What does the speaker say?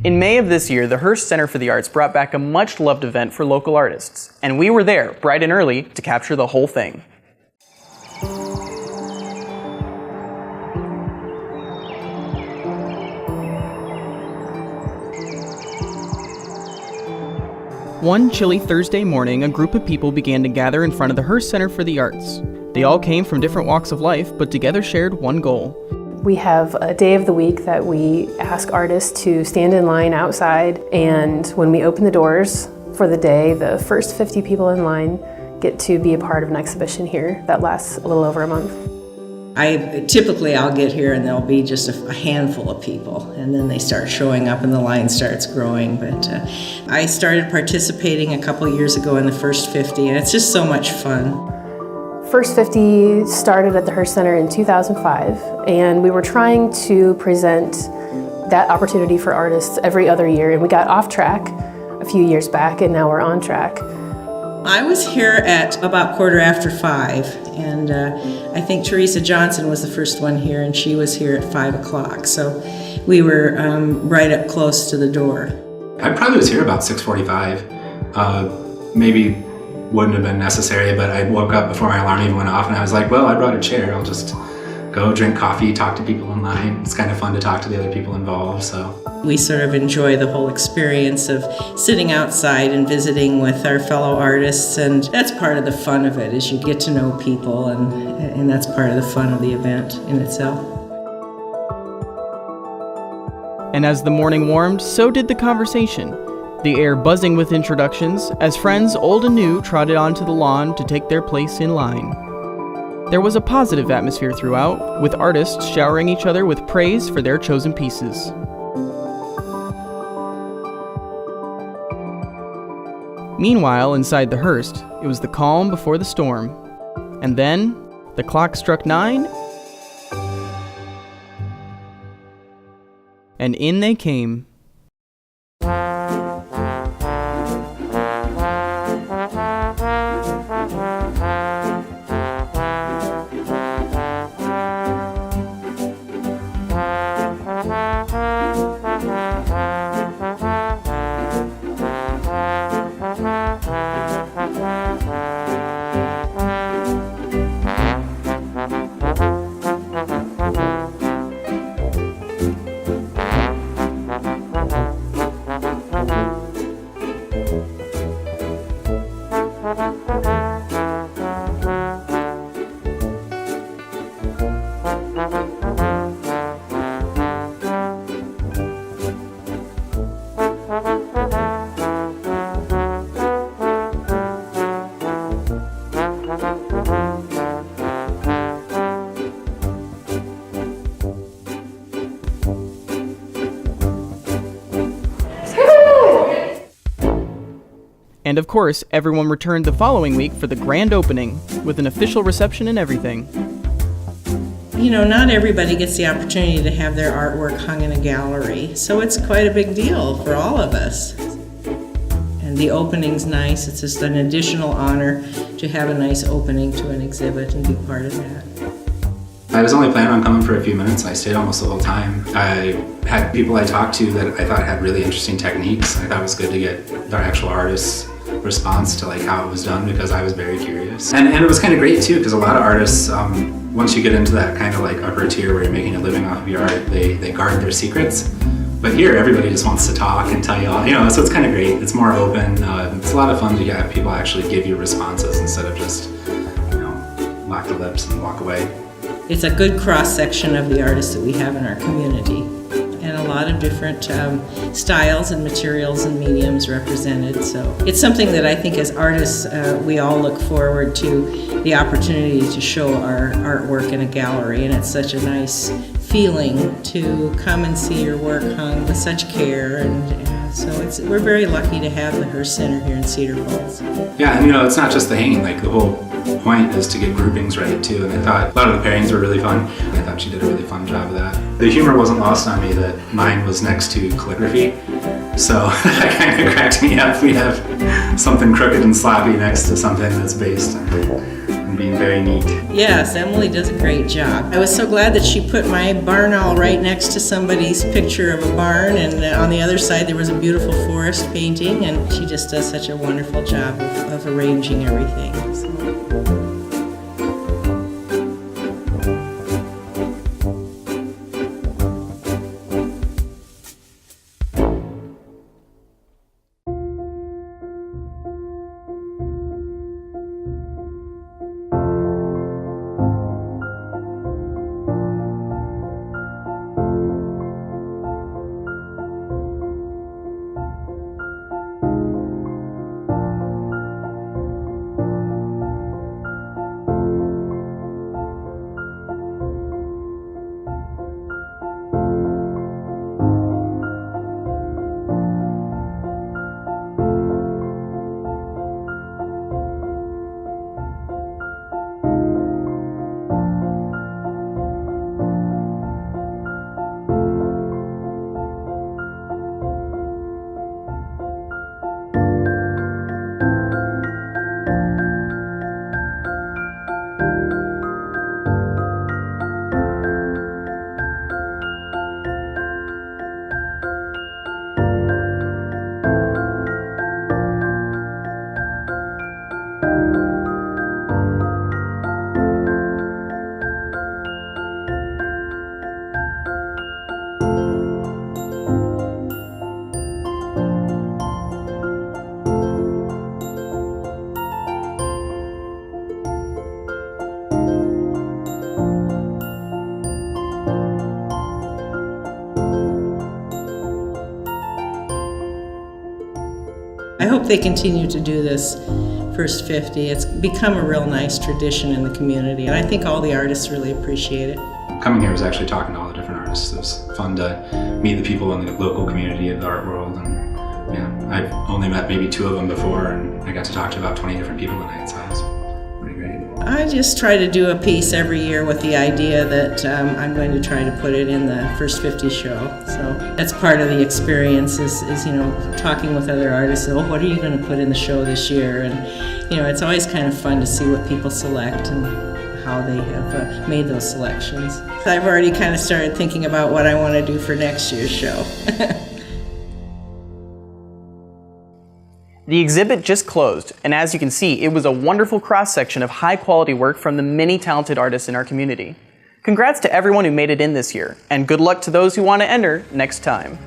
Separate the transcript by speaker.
Speaker 1: In May of this year, the Hearst Center for the Arts brought back a much-loved event for local artists, and we were there, bright and early, to capture the whole thing. One chilly Thursday morning, a group of people began to gather in front of the Hearst Center for the Arts. They all came from different walks of life, but together shared one goal.
Speaker 2: We have a day of the week that we ask artists to stand in line outside, and when we open the doors for the day, the first 50 people in line get to be a part of an exhibition here that lasts a little over a month.
Speaker 3: I'll get here and there'll be just a handful of people, and then they start showing up and the line starts growing. But I started participating a couple years ago in the first 50, and it's just so much fun.
Speaker 2: First 50 started at the Hearst Center in 2005, and we were trying to present that opportunity for artists every other year, and we got off track a few years back, and now we're on track.
Speaker 3: I was here at about 5:15, and I think Teresa Johnson was the first one here, and she was here at 5 o'clock, so we were right up close to the door.
Speaker 4: I probably was here about 6:45. Maybe wouldn't have been necessary, but I woke up before my alarm even went off, and I was like, well, I brought a chair, I'll just go drink coffee, talk to people in line. It's kind of fun to talk to the other people involved, so.
Speaker 3: We sort of enjoy the whole experience of sitting outside and visiting with our fellow artists, and that's part of the fun of it, is you get to know people, and that's part of the fun of the event in itself.
Speaker 1: And as the morning warmed, so did the conversation. The air buzzing with introductions, as friends old and new trotted onto the lawn to take their place in line. There was a positive atmosphere throughout, with artists showering each other with praise for their chosen pieces. Meanwhile, inside the Hearst, it was the calm before the storm. And then, the clock struck 9, and in they came. And of course, everyone returned the following week for the grand opening, with an official reception and everything.
Speaker 3: You know, not everybody gets the opportunity to have their artwork hung in a gallery, so it's quite a big deal for all of us. And the opening's nice. It's just an additional honor to have a nice opening to an exhibit and be part of that.
Speaker 4: I was only planning on coming for a few minutes. I stayed almost the whole time. I had people I talked to that I thought had really interesting techniques. I thought it was good to get the actual artists' response to like how it was done, because I was very curious. And it was kind of great too, because a lot of artists, once you get into that kind of like upper tier where you're making a living off of your art, they guard their secrets. But here, everybody just wants to talk and tell you all, so it's kind of great. It's more open. It's a lot of fun to have people actually give you responses instead of just, lock the lips and walk away.
Speaker 3: It's a good cross-section of the artists that we have in our community, and a lot of different styles and materials and mediums represented. So it's something that I think as artists we all look forward to, the opportunity to show our artwork in a gallery, and it's such a nice feeling to come and see your work hung with such care, and so we're very lucky to have the Hearst Center here in Cedar Falls.
Speaker 4: Yeah, and it's not just the hanging, like the whole point is to get groupings right too, and I thought a lot of the pairings were really fun. I thought she did a really fun job of that. The humor wasn't lost on me that mine was next to calligraphy, so that kind of cracked me up. We have something crooked and sloppy next to something that's based on and being very neat.
Speaker 3: Yes, Emily does a great job. I was so glad that she put my barn owl right next to somebody's picture of a barn, and on the other side there was a beautiful forest painting, and she just does such a wonderful job of arranging everything. So. I hope they continue to do this First 50. It's become a real nice tradition in the community, and I think all the artists really appreciate it.
Speaker 4: Coming here was actually talking to all the different artists. It was fun to meet the people in the local community of the art world, and yeah, I've only met maybe 2 of them before, and I got to talk to about 20 different people tonight, so it was pretty great.
Speaker 3: I just try to do a piece every year with the idea that I'm going to try to put it in the First 50 show. So that's part of the experience is talking with other artists. Oh, what are you going to put in the show this year? And it's always kind of fun to see what people select and how they have made those selections. I've already kind of started thinking about what I want to do for next year's show.
Speaker 1: The exhibit just closed, and as you can see, it was a wonderful cross-section of high-quality work from the many talented artists in our community. Congrats to everyone who made it in this year, and good luck to those who want to enter next time.